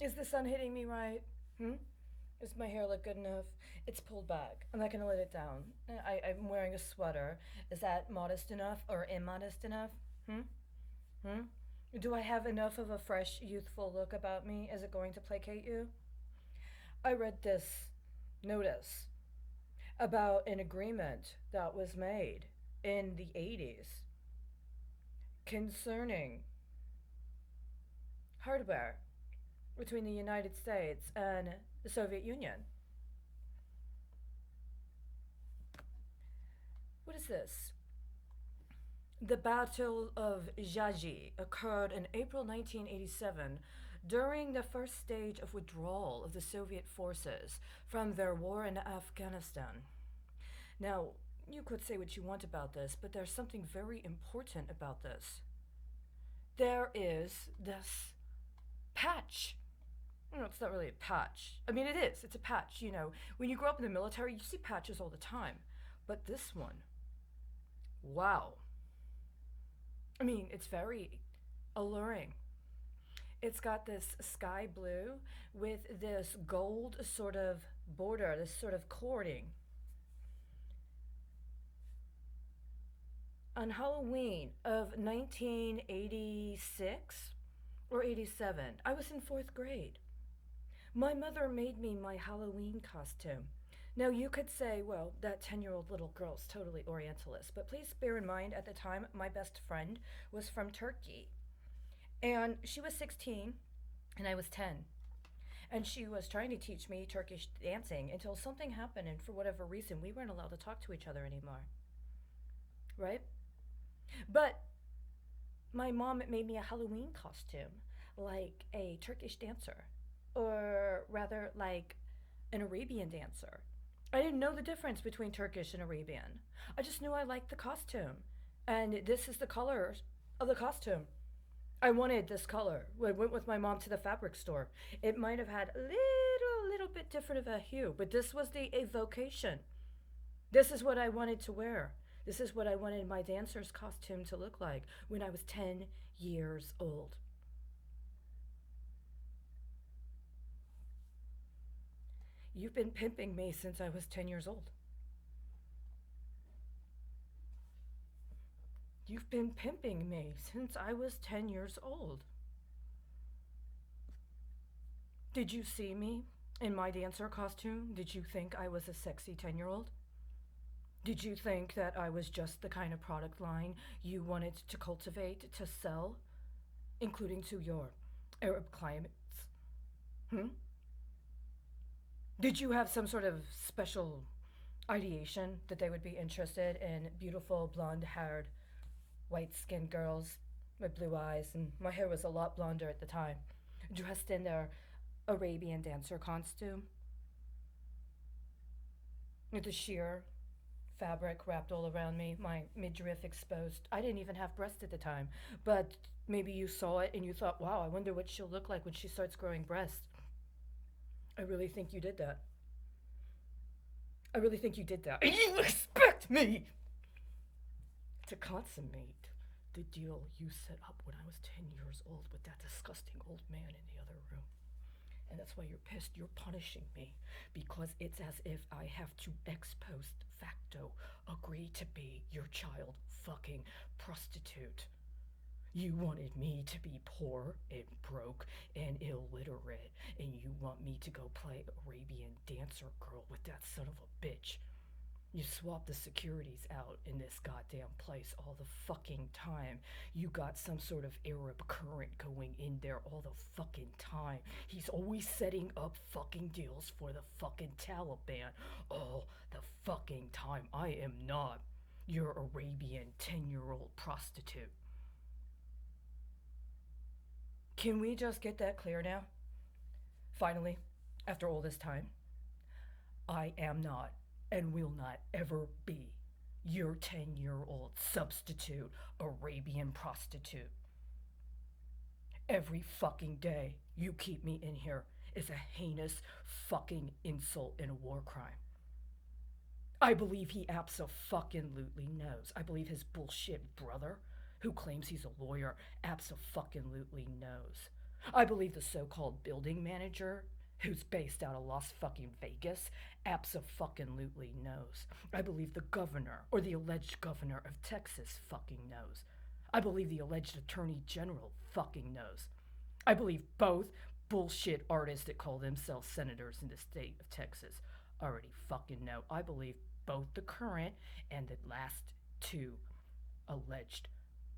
Is the sun hitting me right? Hmm? Does my hair look good enough? It's pulled back. I'm not gonna let it down. I'm wearing a sweater. Is that modest enough or immodest enough? Hmm? Hmm? Do I have enough of a fresh, youthful look about me? Is it going to placate you? I read this notice about an agreement that was made in the 80s concerning hardware between the United States and the Soviet Union. What is this? The Battle of Jaji occurred in April 1987 during the first stage of withdrawal of the Soviet forces from their war in Afghanistan. Now, you could say what you want about this, but there's something very important about this. There is this patch. No, it's not really a patch. I mean, it is. It's a patch. You know, when you grow up in the military, you see patches all the time. But this one, wow. I mean, it's very alluring. It's got this sky blue with this gold sort of border, this sort of cording. On Halloween of 1986 or 87, I was in fourth grade. My mother made me my Halloween costume. Now, you could say, well, that 10-year-old little girl's totally Orientalist, but please bear in mind at the time, my best friend was from Turkey. And she was 16, and I was 10. And she was trying to teach me Turkish dancing until something happened, and for whatever reason, we weren't allowed to talk to each other anymore. Right? But my mom made me a Halloween costume, like a Turkish dancer, or rather, like an Arabian dancer. I didn't know the difference between Turkish and Arabian. I just knew I liked the costume. And this is the color of the costume. I wanted this color. I went with my mom to the fabric store. It might have had a little bit different of a hue, but this was the evocation. This is what I wanted to wear. This is what I wanted my dancer's costume to look like when I was 10 years old. You've been pimping me since I was 10 years old. You've been pimping me since I was 10 years old. Did you see me in my dancer costume? Did you think I was a sexy 10-year-old? Did you think that I was just the kind of product line you wanted to cultivate to sell, including to your Arab clients? Hmm? Did you have some sort of special ideation that they would be interested in beautiful blonde haired, white skinned girls with blue eyes? And my hair was a lot blonder at the time, dressed in their Arabian dancer costume with the sheer fabric wrapped all around me, my midriff exposed. I didn't even have breasts at the time, but maybe you saw it and you thought, wow, I wonder what she'll look like when she starts growing breasts. I really think you did that. I really think you did that. And you expect me to consummate the deal you set up when I was 10 years old with that disgusting old man in the other room. And that's why you're pissed. You're punishing me because it's as if I have to ex post facto agree to be your child fucking prostitute. You wanted me to be poor and broke and illiterate, and you want me to go play Arabian dancer girl with that son of a bitch. You swap the securities out in this goddamn place all the fucking time. You got some sort of Arab current going in there all the fucking time. He's always setting up fucking deals for the fucking Taliban all the fucking time. I am not your Arabian 10-year-old prostitute. Can we just get that clear now? Finally, after all this time, I am not and will not ever be your 10-year-old substitute Arabian prostitute. Every fucking day you keep me in here is a heinous fucking insult and a war crime. I believe he abso-fucking-lutely knows. I believe his bullshit brother, who claims he's a lawyer, abso-fucking-lutely knows I believe the so-called building manager, who's based out of Las fucking Vegas, abso-fucking-lutely knows. I believe the governor, or the alleged governor of Texas, fucking knows. I believe the alleged attorney general fucking knows. I believe both bullshit artists that call themselves senators in the state of Texas already fucking know. I believe both the current and the last two alleged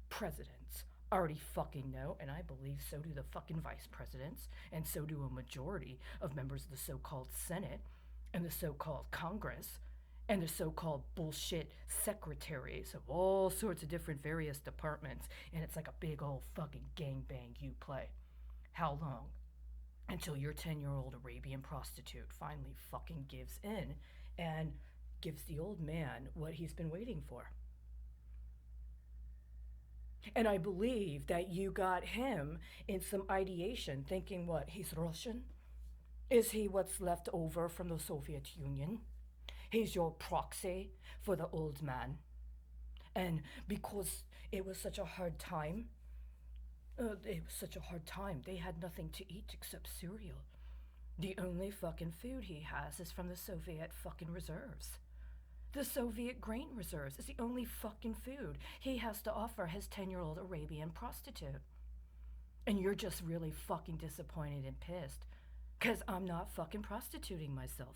presidents already fucking know, and I believe so do the fucking vice presidents, and so do a majority of members of the so-called Senate and the so-called Congress and the so-called bullshit secretaries of all sorts of different various departments, and it's like a big old fucking gangbang you play. How long? Until your 10-year-old Arabian prostitute finally fucking gives in and gives the old man what he's been waiting for. And I believe that you got him in some ideation thinking, what, he's Russian? Is he what's left over from the Soviet Union? He's your proxy for the old man. And because it was such a hard time, they had nothing to eat except cereal. The only fucking food he has is from the Soviet fucking reserves. The Soviet grain reserves is the only fucking food he has to offer his 10-year-old Arabian prostitute. And you're just really fucking disappointed and pissed because I'm not fucking prostituting myself.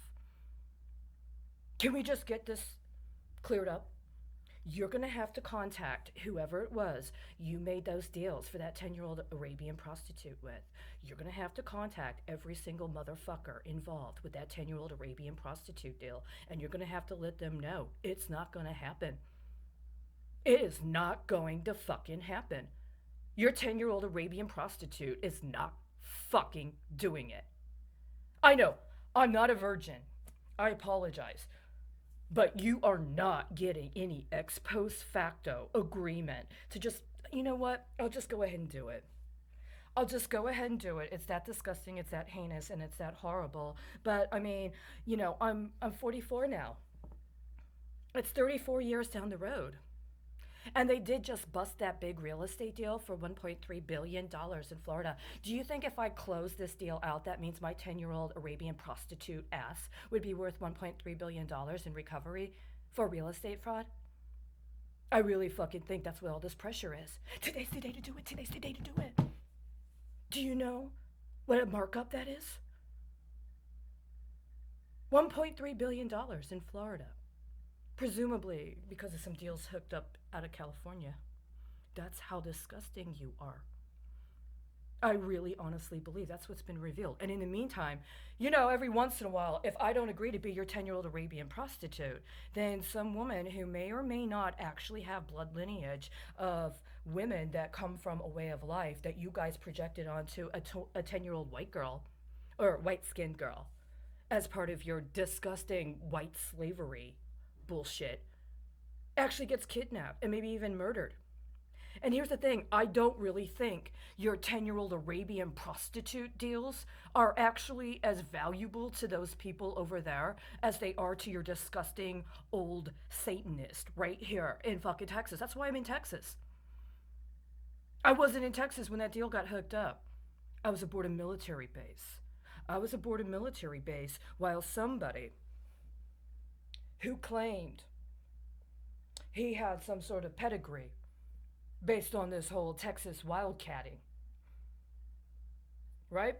Can we just get this cleared up? You're going to have to contact whoever it was you made those deals for that 10-year-old Arabian prostitute with. You're going to have to contact every single motherfucker involved with that 10-year-old Arabian prostitute deal, and you're going to have to let them know it's not going to happen. It is not going to fucking happen. Your 10-year-old Arabian prostitute is not fucking doing it. I know, I'm not a virgin. I apologize. But you are not getting any ex post facto agreement to just, you know what? I'll just go ahead and do it. I'll just go ahead and do it. It's that disgusting, it's that heinous, and it's that horrible. But I mean, you know, I'm 44 now. It's 34 years down the road. And they did just bust that big real estate deal for $1.3 billion in Florida. Do you think if I close this deal out, that means my 10-year-old Arabian prostitute ass would be worth $1.3 billion in recovery for real estate fraud? I really fucking think that's what all this pressure is. Today's the day to do it. Today's the day to do it. Do you know what a markup that is? $1.3 billion in Florida. Presumably because of some deals hooked up out of California. That's how disgusting you are. I really honestly believe that's what's been revealed. And in the meantime, you know, every once in a while, if I don't agree to be your 10-year-old Arabian prostitute, then some woman who may or may not actually have blood lineage of women that come from a way of life that you guys projected onto a 10-year-old white girl or white-skinned girl as part of your disgusting white slavery bullshit, actually gets kidnapped and maybe even murdered. And here's the thing, I don't really think your 10-year-old Arabian prostitute deals are actually as valuable to those people over there as they are to your disgusting old Satanist right here in fucking Texas. That's why I'm in Texas. I wasn't in Texas when that deal got hooked up. I was aboard a military base. While somebody who claimed he had some sort of pedigree based on this whole Texas wildcatting, right?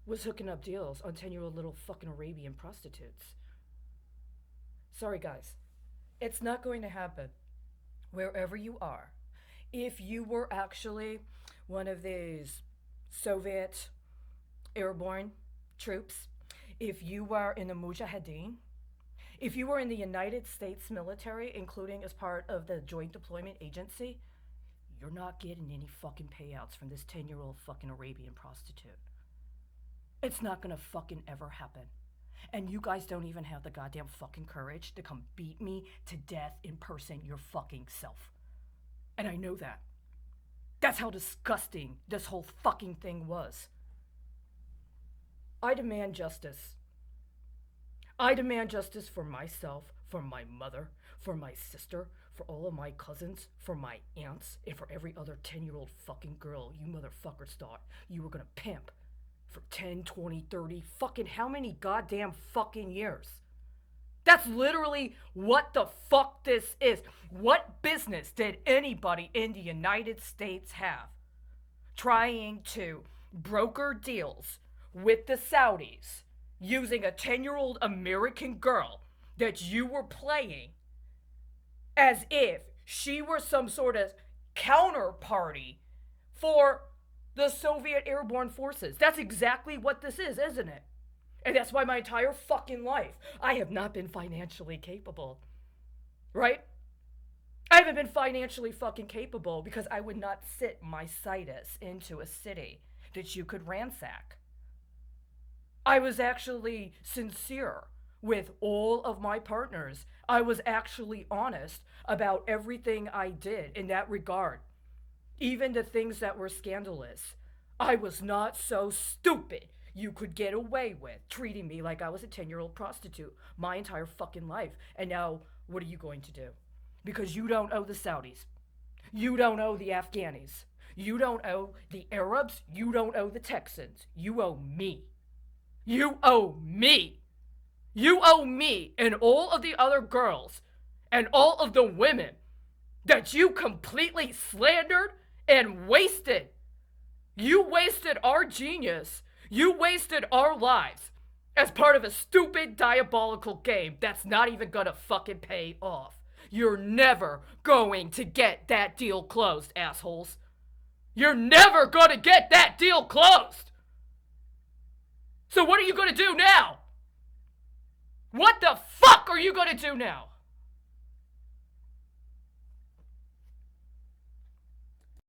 Was hooking up deals on 10-year-old little fucking Arabian prostitutes. Sorry, guys. It's not going to happen wherever you are. If you were actually one of these Soviet airborne troops, if you were in the Mujahideen, if you were in the United States military, including as part of the Joint Deployment Agency, you're not getting any fucking payouts from this 10-year-old fucking Arabian prostitute. It's not gonna fucking ever happen. And you guys don't even have the goddamn fucking courage to come beat me to death in person your fucking self. And I know that. That's how disgusting this whole fucking thing was. I demand justice. I demand justice for myself, for my mother, for my sister, for all of my cousins, for my aunts, and for every other 10-year-old fucking girl you motherfuckers thought you were gonna pimp for 10, 20, 30, fucking how many goddamn fucking years? That's literally what the fuck this is. What business did anybody in the United States have trying to broker deals with the Saudis using a 10-year-old American girl that you were playing as if she were some sort of counterparty for the Soviet airborne forces? That's exactly what this is, isn't it? And that's why my entire fucking life, I have not been financially capable. Right? I haven't been financially fucking capable because I would not sit my situs into a city that you could ransack. I was actually sincere with all of my partners. I was actually honest about everything I did in that regard. Even the things that were scandalous. I was not so stupid you could get away with treating me like I was a 10-year-old prostitute my entire fucking life. And now, what are you going to do? Because you don't owe the Saudis. You don't owe the Afghanis. You don't owe the Arabs. You don't owe the Texans. You owe me. You owe me. You owe me and all of the other girls and all of the women that you completely slandered and wasted. You wasted our genius. You wasted our lives as part of a stupid, diabolical game that's not even gonna fucking pay off. You're never going to get that deal closed, assholes. You're never gonna get that deal closed. So what are you gonna do now? What the fuck are you gonna do now?